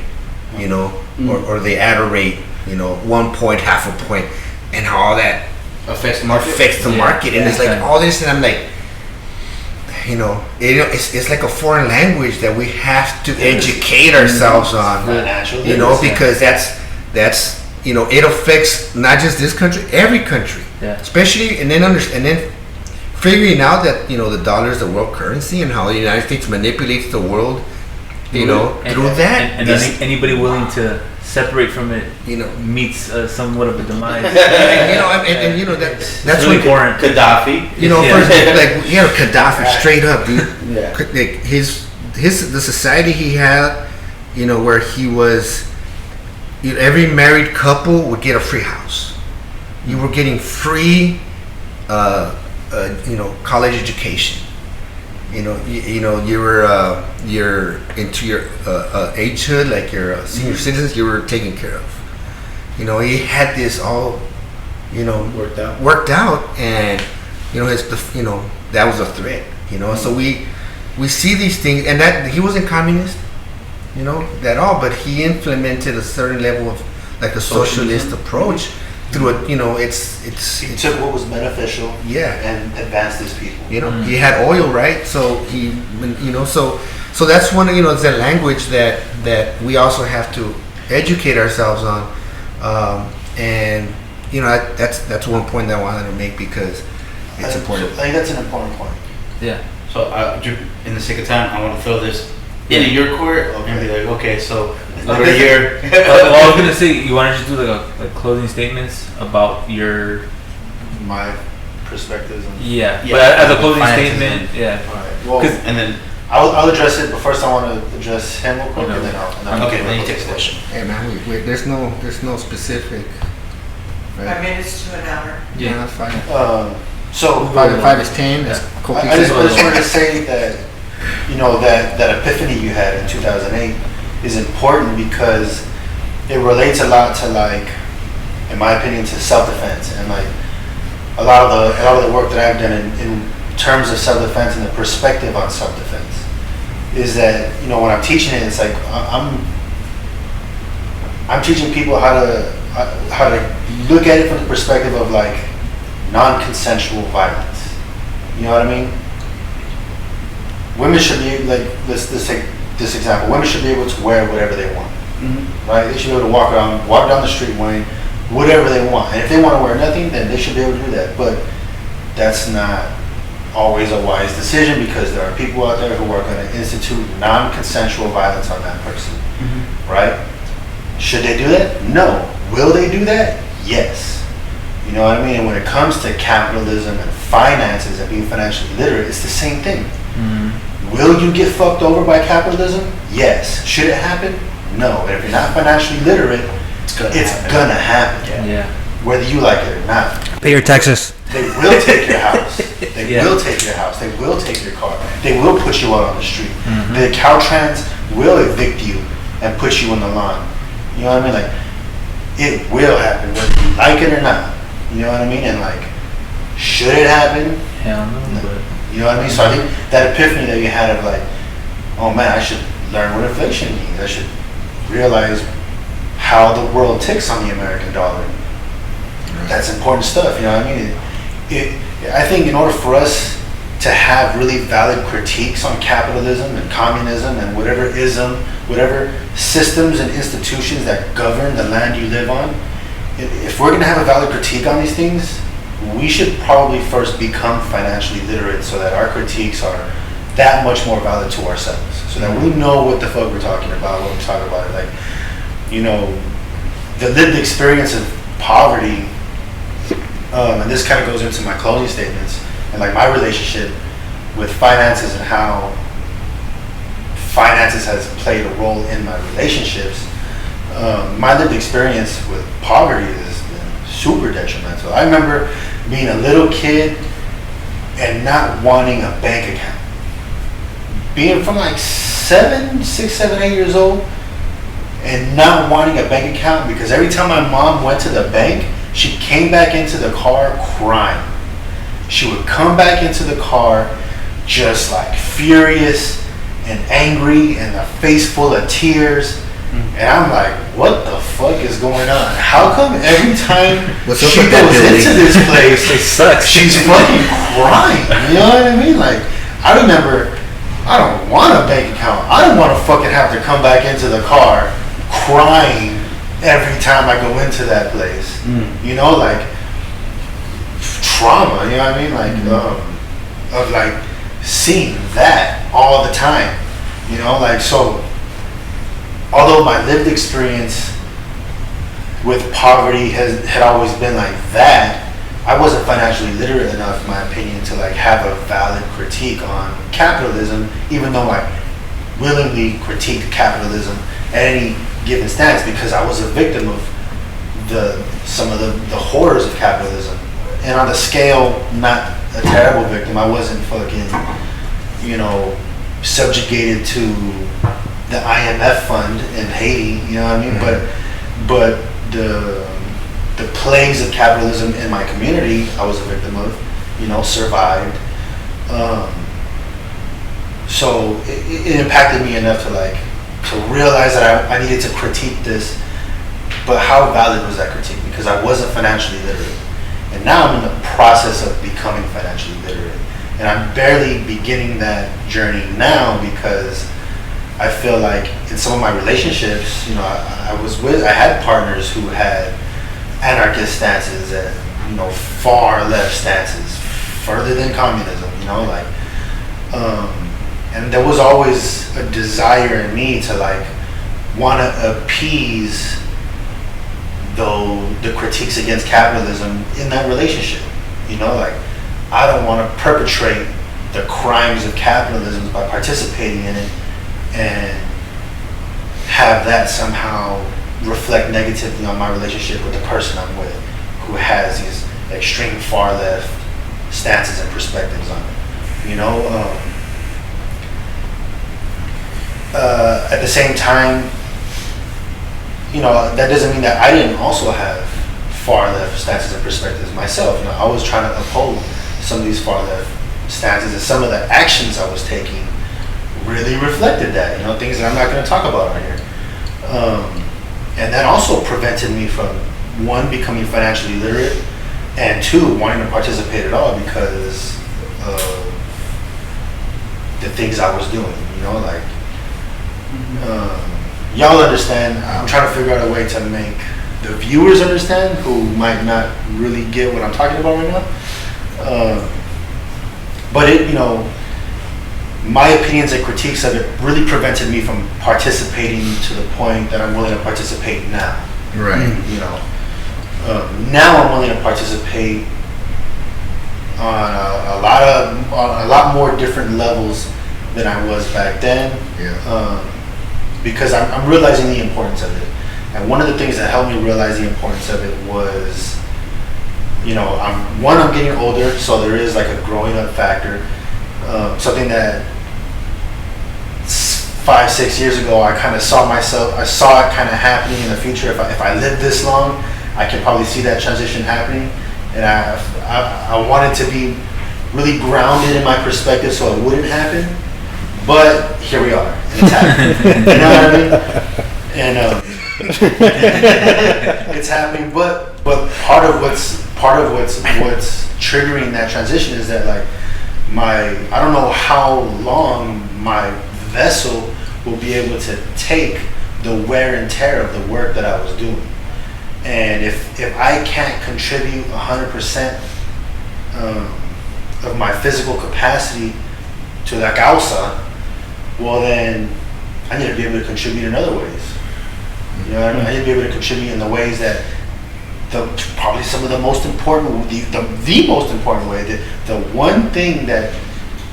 you know, or they add a rate, you know, 1 point, half a point, and how all that affects the market. And it's like all this, and I'm like, you know, it's like a foreign language that we have to educate ourselves on, you know, because that's you know, it affects not just this country, every country, especially, and then figuring out that, you know, the dollar is the world currency, and how the United States manipulates the world, you know, through that. And anybody willing to separate from it, you know, meets somewhat of a demise. and you know, that's really important. Gaddafi. You know, first, like, you know, Gaddafi, straight up, dude. Like the society he had, you know, where he was, you know, every married couple would get a free house. You were getting free, you know, college education. You know, you're into your agehood, like your senior citizens, you were taken care of. You know, he had this all, you know, worked out, and you know, you know, that was a threat. You know, so we see these things, and that he wasn't communist, you know, at all, but he implemented a certain level of like a socialist approach through it. You know, he took what was beneficial, and advanced his people. You know, he had oil, right? So he, you know, so that's one. You know, it's a language that we also have to educate ourselves on, and you know, that's one point that I wanted to make, because it's important. I think that's an important point. Yeah. So in the sake of time, I want to throw this into your court and be like, okay, so over here. Well, I was gonna say, you want to just do like closing statements about my perspectives. But as a closing statement, All right. Well, and then I'll address it, but first I want to address him real quick, and then I'll. Then you take the question. Hey man, there's no specific. Right? 5 minutes to an hour. Yeah, that's fine. So 5 is 10. That's cool. I just wanted to say that, you know, that epiphany you had in 2008 is important, because it relates a lot to, like, in my opinion, to self-defense, and like a lot of the work that I've done in terms of self-defense and the perspective on self-defense is that, you know, when I'm teaching it, it's like I'm teaching people how to look at it from the perspective of like non-consensual violence. You know what I mean? Women should be like, let's take this example. Women should be able to wear whatever they want, right? They should be able to walk down the street wearing whatever they want, and if they want to wear nothing, then they should be able to do that. But that's not always a wise decision, because there are people out there who are going to institute non-consensual violence on that person, right? Should they do that? No. Will they do that? Yes. You know what I mean? And when it comes to capitalism and finances and being financially literate, it's the same thing. Will you get fucked over by capitalism? Yes. Should it happen? No. But if you're not financially literate, it's gonna happen. Yeah. Whether you like it or not. Pay your taxes. They will take your house. They will take your house. They will take your car. They will put you out on the street. The Caltrans will evict you and put you on the lawn. You know what I mean? Like, it will happen whether you like it or not. You know what I mean? And like, should it happen? Hell no. But you know what I mean? So I think that epiphany that you had of like, oh man, I should learn what inflation means. I should realize how the world ticks on the American dollar. That's important stuff. You know what I mean? I think in order for us to have really valid critiques on capitalism and communism and whatever systems and institutions that govern the land you live on, if we're going to have a valid critique on these things, we should probably first become financially literate, so that our critiques are that much more valid to ourselves, so that we know what the fuck we're talking about when we talk about it. Like, you know, the lived experience of poverty, and this kind of goes into my closing statements, and like my relationship with finances and how finances has played a role in my relationships, my lived experience with poverty has been super detrimental. I remember being a little kid and not wanting a bank account. Being from like 6, 7, 8 years old and not wanting a bank account because every time my mom went to the bank, she came back into the car crying. She would come back into the car just like furious and angry and a face full of tears. And I'm like, what the fuck is going on? How come every time she goes into this place, she's fucking crying? You know what I mean? Like, I remember, I don't want a bank account. I don't want to fucking have to come back into the car crying every time I go into that place. You know, like trauma. You know what I mean? Like of like seeing that all the time. You know, like so. Although my lived experience with poverty had always been like that, I wasn't financially literate enough, in my opinion, to like have a valid critique on capitalism, even though I willingly critiqued capitalism at any given stance because I was a victim of some of the horrors of capitalism. And on the scale, not a terrible victim. I wasn't fucking, you know, subjugated to the IMF fund in Haiti, you know what I mean? But the plagues of capitalism in my community, I was a victim of, you know, survived. So it impacted me enough to realize that I needed to critique this. But how valid was that critique? Because I wasn't financially literate, and now I'm in the process of becoming financially literate, and I'm barely beginning that journey now because I feel like in some of my relationships, you know, I had partners who had anarchist stances and, you know, far left stances, further than communism, you know, like, and there was always a desire in me to like want to appease the critiques against capitalism in that relationship, you know, like I don't want to perpetrate the crimes of capitalism by participating in it and have that somehow reflect negatively on my relationship with the person I'm with, who has these extreme far left stances and perspectives on it. You know, at the same time, you know, that doesn't mean that I didn't also have far left stances and perspectives myself. You know, I was trying to uphold some of these far left stances, and some of the actions I was taking really reflected that, you know, things that I'm not going to talk about on here. And that also prevented me from, one, becoming financially literate, and two, wanting to participate at all because of the things I was doing, you know, like, y'all understand, I'm trying to figure out a way to make the viewers understand who might not really get what I'm talking about right now. But it, you know, my opinions and critiques of it really prevented me from participating to the point that I'm willing to participate now. Right. You know, now I'm willing to participate on a lot more different levels than I was back then. Yeah. Because I'm realizing the importance of it. And one of the things that helped me realize the importance of it was, you know, I'm getting older, so there is like a growing up factor. Something that 5-6 years ago I kind of saw it kind of happening in the future. If I live this long, I can probably see that transition happening, and I wanted to be really grounded in my perspective so it wouldn't happen. But here we are, and it's happening. You know what I mean? And it's happening. But part of what's triggering that transition is that like I don't know how long my vessel will be able to take the wear and tear of the work that I was doing. And if I can't contribute 100% of my physical capacity to la causa, well then I need to be able to contribute in other ways. You know what I mean? I need to be able to contribute in the ways that probably some of the most important, the most important way, the one thing that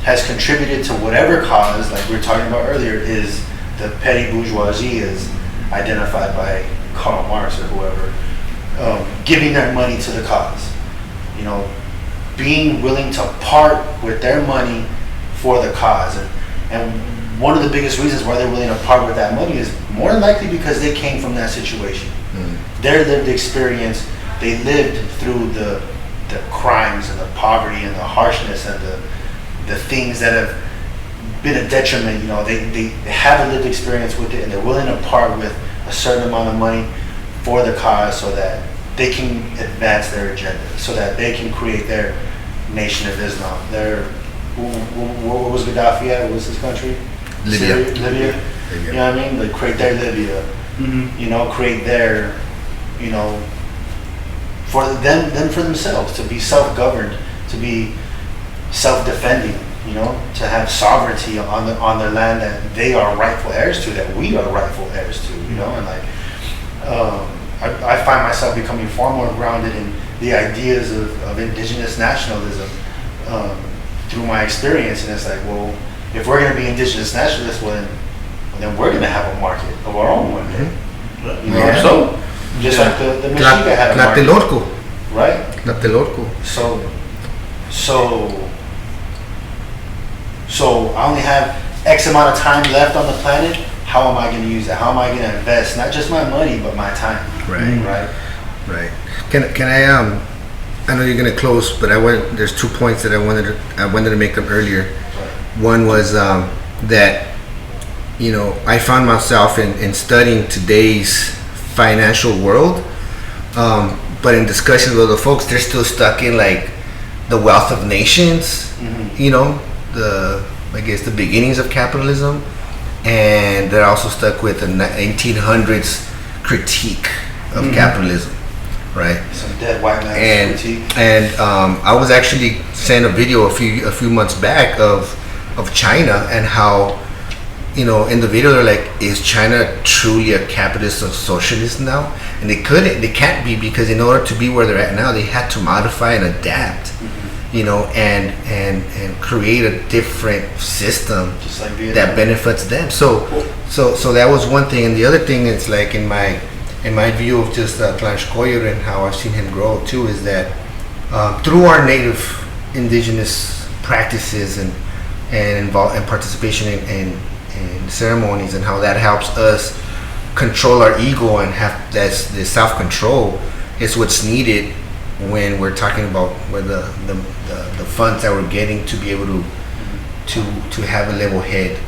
has contributed to whatever cause, like we were talking about earlier, is the petty bourgeoisie is identified by Karl Marx or whoever, giving their money to the cause. You know, being willing to part with their money for the cause. And one of the biggest reasons why they're willing to part with that money is more than likely because they came from that situation. Their lived experience, they lived through the crimes and the poverty and the harshness and the things that have been a detriment. You know, they have a lived experience with it, and they're willing to part with a certain amount of money for the cause so that they can advance their agenda, so that they can create their nation of Islam. What was Gaddafi at? What was his country? Libya. Libya. You know what I mean? Like create their Libya. You know, create their, you know, for them for themselves, to be self-governed, to be self-defending, you know, to have sovereignty on their land that they are rightful heirs to, that we are rightful heirs to, you know. And like I find myself becoming far more grounded in the ideas of indigenous nationalism through my experience. And it's like, well, if we're going to be indigenous nationalists, then we're going to have a market of our own one day. You know, so just like the Mexica had a market. Tlatelolco. Right? Tlatelolco. So I only have X amount of time left on the planet. How am I going to use it? How am I going to invest not just my money but my time? Right. Can I know you're going to close, but there's 2 points that I wanted to make them earlier. One was that, you know, I found myself in studying today's financial world, but in discussions with other folks, they're still stuck in like the wealth of nations, you know, the beginnings of capitalism, and they're also stuck with the 1800s critique of capitalism, right? Some dead white man critique. And I was actually sent a video a few months back of China, and how, you know, in the video they're like, is China truly a capitalist or socialist now? And they can't be, because in order to be where they're at now, they had to modify and adapt, you know, and create a different system just like that benefits them. So that was one thing. And the other thing is, like, in my view of just Tlaxcoyo and how I've seen him grow too, is that through our native indigenous practices and participation in ceremonies, and how that helps us control our ego and have the self-control, is what's needed when we're talking about where the funds that we're getting to be able to have a level head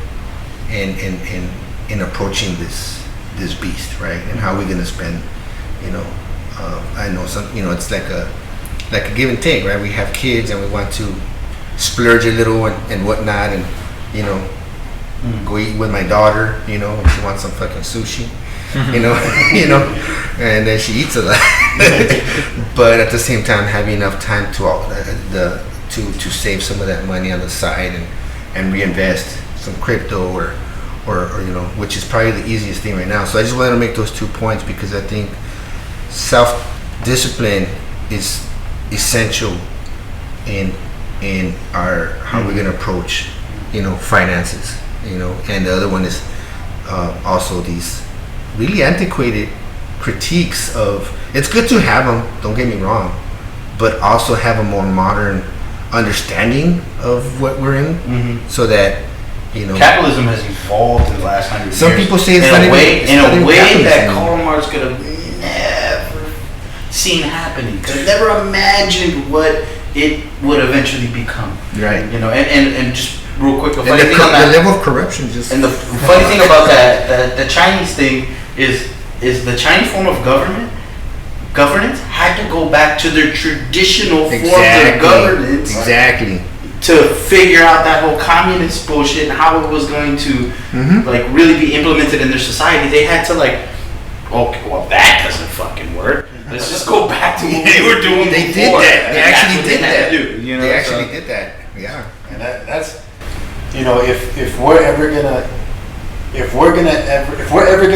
in approaching this beast, right? And how we're gonna spend, you know, I know some, you know, it's like a give and take, right? We have kids and we want to splurge a little and whatnot, and, you know, go eat with my daughter, you know, when she wants some fucking sushi, you know, and then she eats a lot. But at the same time, having enough time to save some of that money on the side and reinvest some crypto or you know, which is probably the easiest thing right now. So I just wanted to make those 2 points, because I think self-discipline is essential in our how we're gonna approach, you know, finances, you know. And the other one is also these really antiquated critiques of, it's good to have them, don't get me wrong, but also have a more modern understanding of what we're in, so that, you know, capitalism has evolved in the last 100 years. Some people say it's in not a even, way, it's in not a even way that capitalism. Karl Marx could have never seen happening. Could have never imagined what it would eventually become. Right. You know, and just real quick, the And funny thing on that, the level of corruption just. and the funny thing about that, the Chinese thing is the Chinese form of governance had to go back to their traditional forms of governance. Exactly. To figure out that whole communist bullshit and how it was going to like really be implemented in their society, they had to like, okay, well, that doesn't fucking work. Let's just go back to what they were doing They before. did that. They actually did that. You know, They actually did that. Yeah. And that's, you know, if we're ever gonna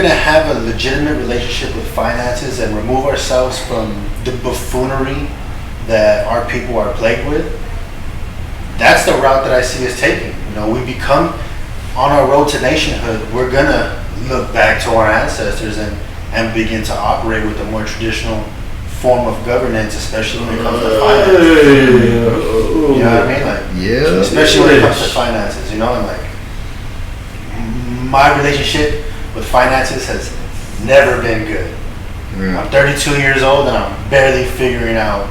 have a legitimate relationship with finances and remove ourselves from the buffoonery that our people are plagued with, that's the route that I see us taking. You know, we become on our road to nationhood. We're gonna look back to our ancestors and begin to operate with a more traditional form of governance, especially when it comes to finances. You know what I mean? Like, Yeah. especially when it comes to finances. You know, and like my relationship with finances has never been good. I'm 32 years old and I'm barely figuring out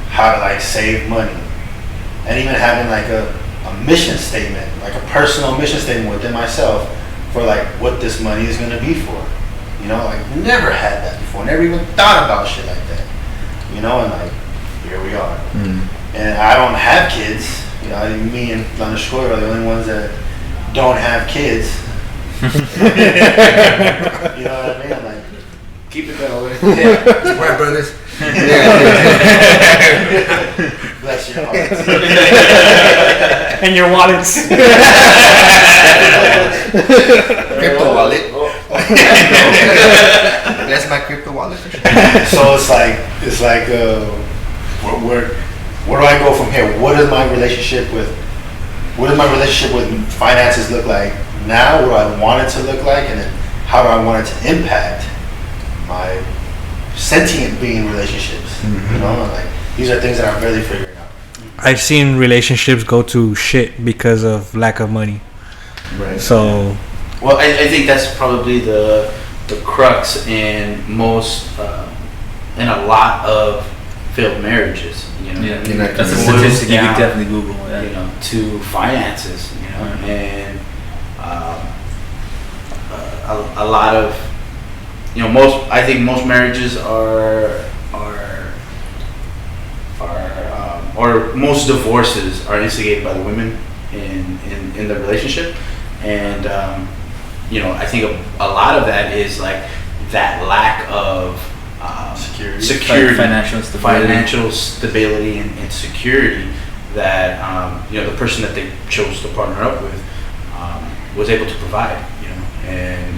how to like save money, and even having like a mission statement, like a personal mission statement within myself for like what this money is going to be for. You know, like never had that before, never even thought about shit like that. You know, and like here we are. And I don't have kids. You know, I think me and Landeskoi are the only ones that don't have kids. You know what I mean? I'm like, keep it that way. Yeah. Right, brothers. Bless your hearts. And your wallets. Crypto wallet. That's my crypto wallet. So it's like where do I go from here? What does my relationship with finances look like now? What do I want it to look like, and then how do I want it to impact my sentient being relationships? You know, and like these are things that I'm barely figuring out. I've seen relationships go to shit because of lack of money. Right. So, well, I think that's probably the crux in most in a lot of failed marriages. You know, Yeah, that's a statistic you can definitely Google. Yeah. You know, to finances. You know, and a lot of, you know, I think most marriages or most divorces are instigated by the women in the relationship, and you know, I think a lot of that is like that lack of security, financial stability and security that you know, the person that they chose to partner up with was able to provide. You know,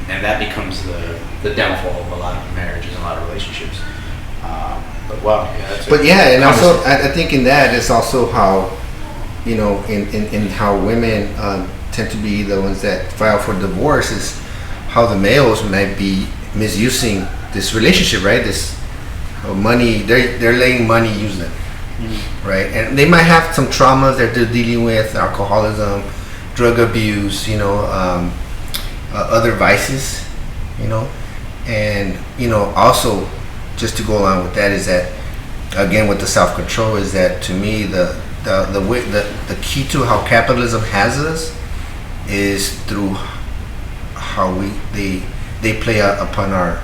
and that becomes the downfall of a lot of marriages and a lot of relationships. But wow, yeah, and also I think in that it's also how, you know, in how women tend to be the ones that file for divorce, is how the males might be misusing this relationship, right? This money, they're letting money use them, right? And they might have some traumas that they're dealing with, alcoholism, drug abuse, you know, other vices, you know, and you know, also just to go along with that is that, again, with the self-control, is that to me the key to how capitalism has us is through how they play upon our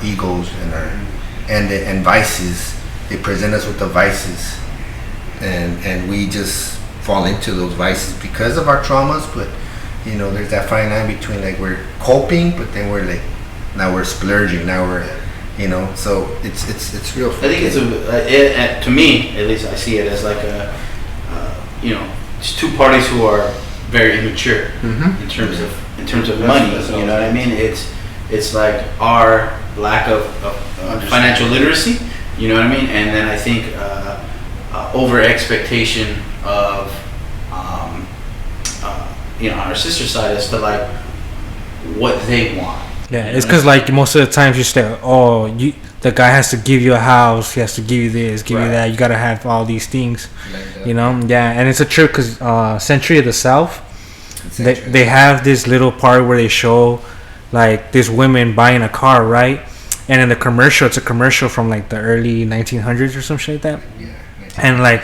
egos and vices. They present us with the vices, and we just fall into those vices because of our traumas. But you know, there's that fine line between like we're coping, but then we're like, now we're splurging, now we're, you know, so it's real. I think it's to me at least, I see it as like you know, it's two parties who are very immature in terms of money. You know what I mean? It's like our lack of financial literacy. You know what I mean? And then I think over expectation of you know, on our sister side as to like what they want. yeah, it's because like most of the times you say, the guy has to give you a house, he has to give you this, give you that. You gotta have all these things, you know. Yeah, and it's a trip because Century of the South, they have this little part where they show like these women buying a car, right? And in the commercial, it's a commercial from like the early 1900s or some shit like that. Yeah. And like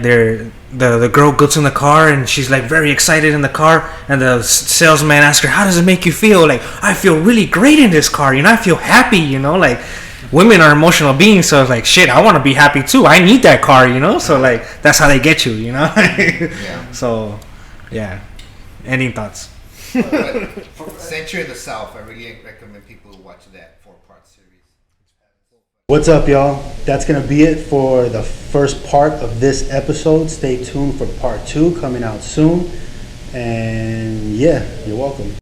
the girl gets in the car and she's like very excited in the car, and the salesman asks her, how does it make you feel? Like, I feel really great in this car, you know, I feel happy, you know. Like, women are emotional beings, so it's like, shit, I want to be happy too, I need that car, you know. So like, that's how they get you, you know. Yeah. So yeah, ending thoughts. For Century of the South, I really recommend people watch that 4-part series. What's up, y'all? That's going to be it for the first part of this episode. Stay tuned for part 2 coming out soon. And yeah, you're welcome.